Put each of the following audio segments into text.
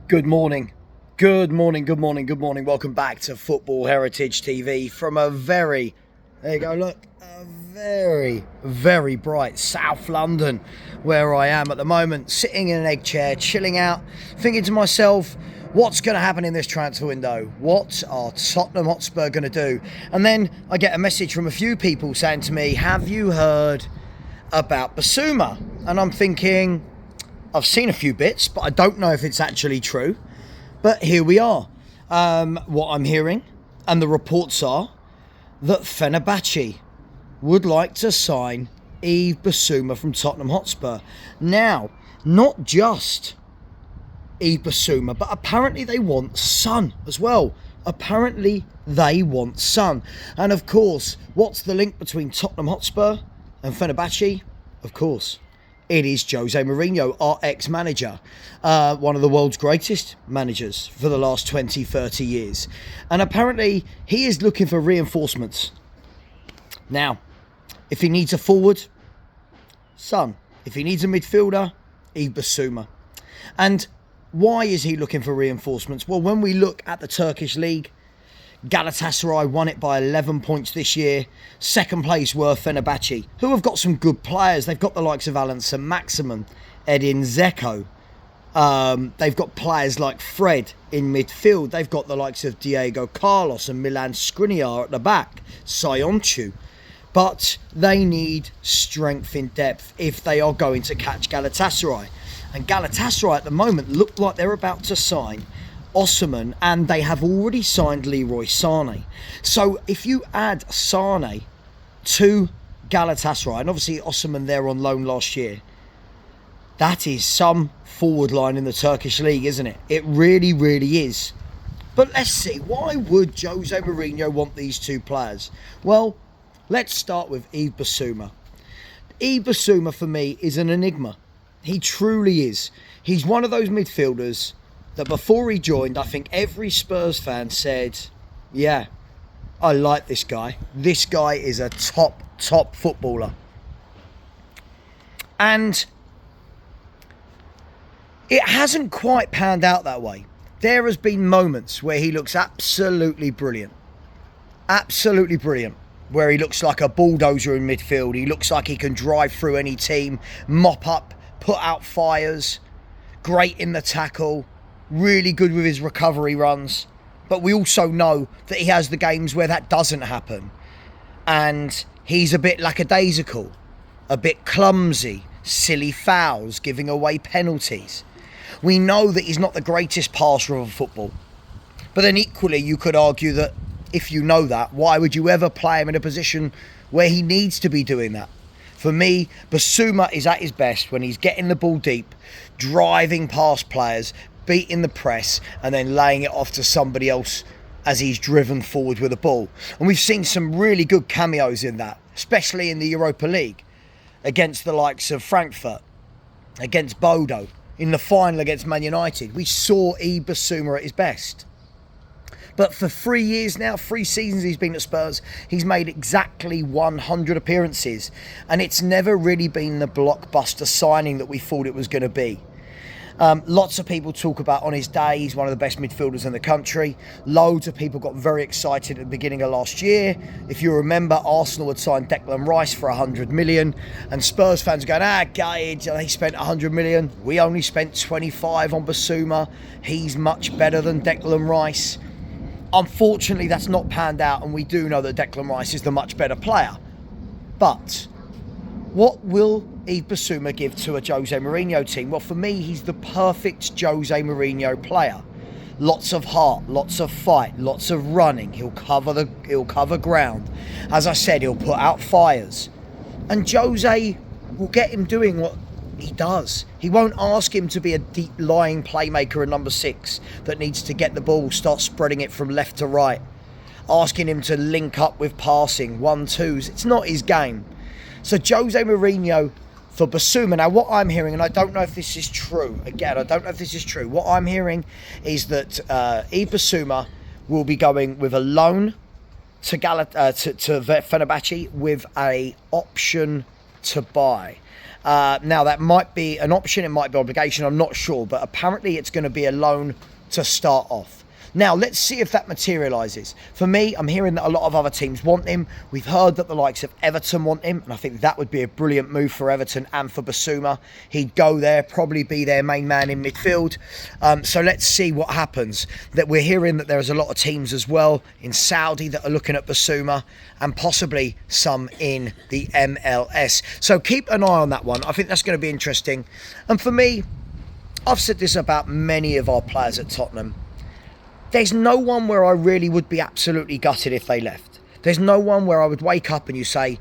Good morning. Good morning. Welcome back to Football Heritage TV from a very bright South London, where I am at the moment, sitting in an egg chair, chilling out, thinking to myself, what's going to happen in this transfer window? What are Tottenham Hotspur going to do? And then I get a message from a few people saying to me, have you heard about Bissouma? And I'm thinking, I've seen a few bits, but I don't know if it's actually true. But here we are. What I'm hearing, and the reports are, that Fenerbahce would like to sign Yves Bissouma from Tottenham Hotspur. Now, not just Yves Bissouma, but apparently they want Son as well. Apparently they want Son. And of course, what's the link between Tottenham Hotspur and Fenerbahce? Of course, it is Jose Mourinho, our ex-manager, one of the world's greatest managers for the last 20, 30 years. And apparently he is looking for reinforcements. Now, if he needs a forward, Son. If he needs a midfielder, Yves Bissouma. And why is he looking for reinforcements? Well, when we look at the Turkish league, Galatasaray won it by 11 points this year. Second place were Fenerbahce, who have got some good players. They've got the likes of Alan Saint-Maximin, Edin Dzeko. They've got players like Fred in midfield. They've got the likes of Diego Carlos and Milan Skriniar at the back, Sionchu. But they need strength in depth if they are going to catch Galatasaray. And Galatasaray at the moment look like they're about to sign Osimhen, and they have already signed Leroy Sané. So if you add Sané to Galatasaray, and obviously Osimhen there on loan last year, that is some forward line in the Turkish league, isn't it? It really, really is. But let's see, why would Jose Mourinho want these two players? Well, let's start with Yves Bissouma. Yves Bissouma for me is an enigma. He truly is. He's one of those midfielders that before he joined, I think every Spurs fan said, yeah, I like this guy. This guy is a top footballer. And it hasn't quite panned out that way. There has been moments where he looks absolutely brilliant. Absolutely brilliant. Where he looks like a bulldozer in midfield. He looks like he can drive through any team, mop up, put out fires, great in the tackle, really good with his recovery runs. But we also know that he has the games where that doesn't happen. And he's a bit lackadaisical, a bit clumsy, silly fouls, giving away penalties. We know that he's not the greatest passer of football. But then equally, you could argue that if you know that, why would you ever play him in a position where he needs to be doing that? For me, Bissouma is at his best when he's getting the ball deep, driving past players, beating the press, and then laying it off to somebody else as he's driven forward with the ball. And we've seen some really good cameos in that, especially in the Europa League, against the likes of Frankfurt, against Bodo, in the final against Man United. We saw Yves Bissouma at his best. But for 3 years now, 3 seasons he's been at Spurs, he's made exactly 100 appearances. And it's never really been the blockbuster signing that we thought it was going to be. Lots of people talk about on his day, he's one of the best midfielders in the country. Loads of people got very excited at the beginning of last year. If you remember, Arsenal had signed Declan Rice for 100 million. And Spurs fans are going, gutted, they spent 100 million. We only spent 25 on Bissouma. He's much better than Declan Rice. Unfortunately, that's not panned out, and we do know that Declan Rice is the much better player. But what will Yves Bissouma give to a Jose Mourinho team? Well, for me, he's the perfect Jose Mourinho player. Lots of heart, lots of fight, lots of running. He'll cover ground. As I said, he'll put out fires. And Jose will get him doing what he does. He won't ask him to be a deep lying playmaker at number 6 that needs to get the ball, start spreading it from left to right. Asking him to link up with passing, 1-2s. It's not his game. So Jose Mourinho for Bissouma. Now what I'm hearing, and I don't know if this is true, again, I don't know if this is true. What I'm hearing is that Yves Bissouma will be going with a loan to Fenerbahce with a option to buy. Now, that might be an option, it might be obligation, I'm not sure, but apparently it's going to be a loan to start off. Now, let's see if that materialises. For me, I'm hearing that a lot of other teams want him. We've heard that the likes of Everton want him, and I think that would be a brilliant move for Everton and for Bissouma. He'd go there, probably be their main man in midfield. So let's see what happens. That we're hearing that there's a lot of teams as well in Saudi that are looking at Bissouma, and possibly some in the MLS. So keep an eye on that one. I think that's going to be interesting. And for me, I've said this about many of our players at Tottenham. There's no one where I really would be absolutely gutted if they left. There's no one where I would wake up and you say,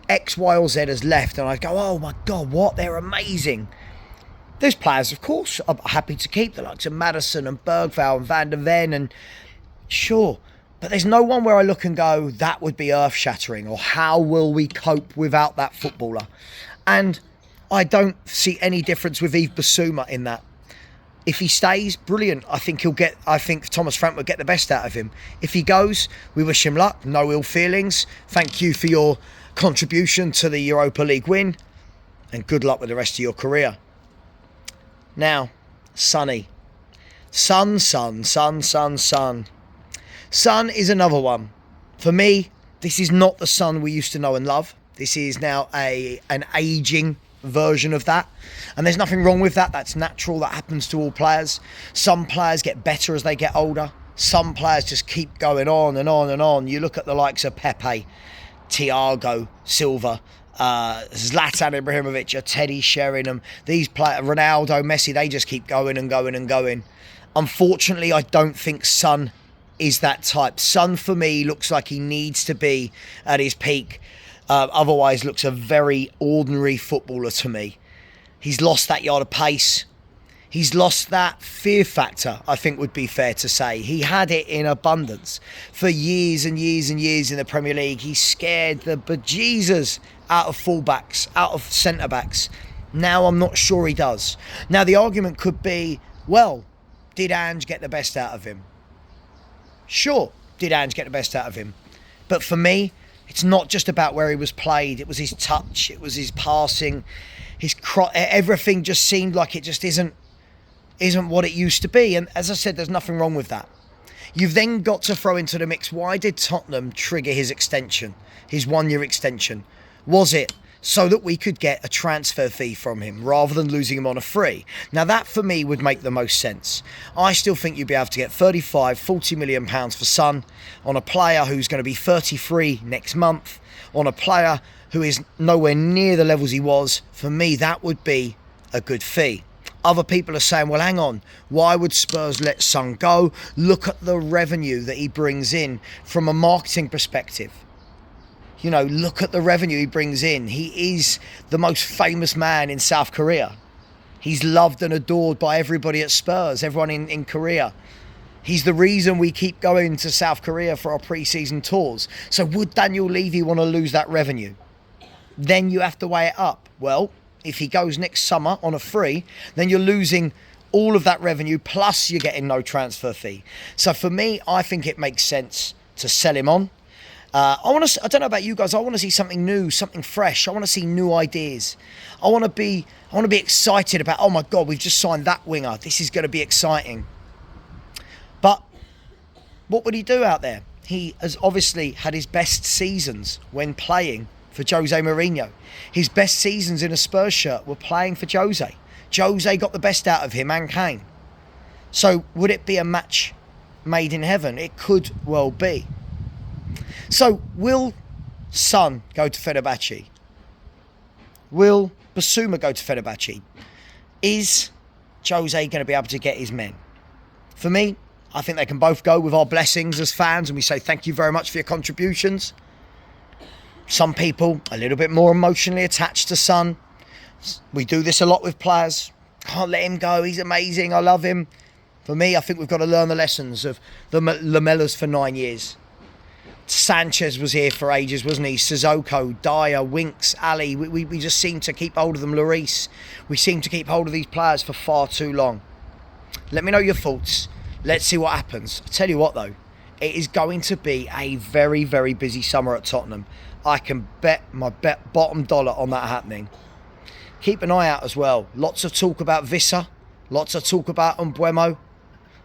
X, Y or Z has left, and I'd go, oh my God, what? They're amazing. There's players, of course, I'm happy to keep, the likes of Maddison and Bergvall and Van der Ven, and sure. But there's no one where I look and go, that would be earth-shattering, or how will we cope without that footballer? And I don't see any difference with Yves Bissouma in that. If he stays, brilliant. I think Thomas Frank will get the best out of him. If he goes, we wish him luck. No ill feelings. Thank you for your contribution to the Europa League win. And good luck with the rest of your career. Now, Sonny. Son. Son is another one. For me, this is not the Son we used to know and love. This is now an ageing version of that, and there's nothing wrong with that. That's natural. That happens to all players. Some players get better as they get older. Some players just keep going on and on and on. You look at the likes of Pepe, Thiago Silva, Zlatan Ibrahimovic, Teddy Sheringham, these players, Ronaldo, Messi, they just keep going and going and going. Unfortunately, I don't think Son is that type. Son, for me, looks like he needs to be at his peak. Otherwise looks a very ordinary footballer to me. He's lost that yard of pace. He's lost that fear factor, I think would be fair to say. He had it in abundance for years and years and years in the Premier League. He scared the bejesus out of fullbacks, out of centre-backs. Now I'm not sure he does. Now the argument could be, well, did Ange get the best out of him? Sure, did Ange get the best out of him? But for me, it's not just about where he was played. It was his touch. It was his passing. Everything just seemed like it just isn't what it used to be. And as I said, there's nothing wrong with that. You've then got to throw into the mix, why did Tottenham trigger his extension, his 1-year extension? Was it so that we could get a transfer fee from him rather than losing him on a free? Now that for me would make the most sense. I still think you'd be able to get 35, 40 million pounds for Son on a player who's going to be 33 next month, on a player who is nowhere near the levels he was. For me, that would be a good fee. Other people are saying, well, hang on, why would Spurs let Son go? Look at the revenue that he brings in from a marketing perspective. You know, look at the revenue he brings in. He is the most famous man in South Korea. He's loved and adored by everybody at Spurs, everyone in Korea. He's the reason we keep going to South Korea for our pre-season tours. So would Daniel Levy want to lose that revenue? Then you have to weigh it up. Well, if he goes next summer on a free, then you're losing all of that revenue, plus you're getting no transfer fee. So for me, I think it makes sense to sell him on. I don't know about you guys. I want to see something new, something fresh. I want to see new ideas. I want to be excited about, oh my God, we've just signed that winger. This is going to be exciting. But what would he do out there? He has obviously had his best seasons when playing for Jose Mourinho. His best seasons in a Spurs shirt were playing for Jose. Jose got the best out of him and Kane. So would it be a match made in heaven? It could well be. So, will Son go to Fenerbahce? Will Bissouma go to Fenerbahce? Is Jose going to be able to get his men? For me, I think they can both go with our blessings as fans, and we say thank you very much for your contributions. Some people a little bit more emotionally attached to Son. We do this a lot with players. Can't let him go. He's amazing. I love him. For me, I think we've got to learn the lessons of the Lamellas for 9 years. Sanchez was here for ages, wasn't he? Sissoko, Dyer, Winks, Ali. We just seem to keep hold of them. Lloris. We seem to keep hold of these players for far too long. Let me know your thoughts. Let's see what happens. I tell you what, though. It is going to be a very, very busy summer at Tottenham. I can bet my bottom dollar on that happening. keep an eye out as well. Lots of talk about Vissa, lots of talk about Mbeumo,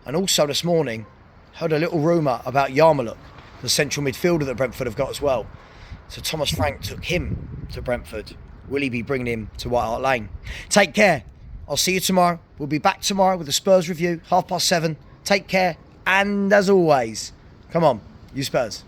and also this morning, heard a little rumour about Yarmouk, the central midfielder that Brentford have got as well. So Thomas Frank took him to Brentford. Will he be bringing him to White Hart Lane? Take care. I'll see you tomorrow. We'll be back tomorrow with the Spurs review, 7:30. Take care. And as always, come on, you Spurs.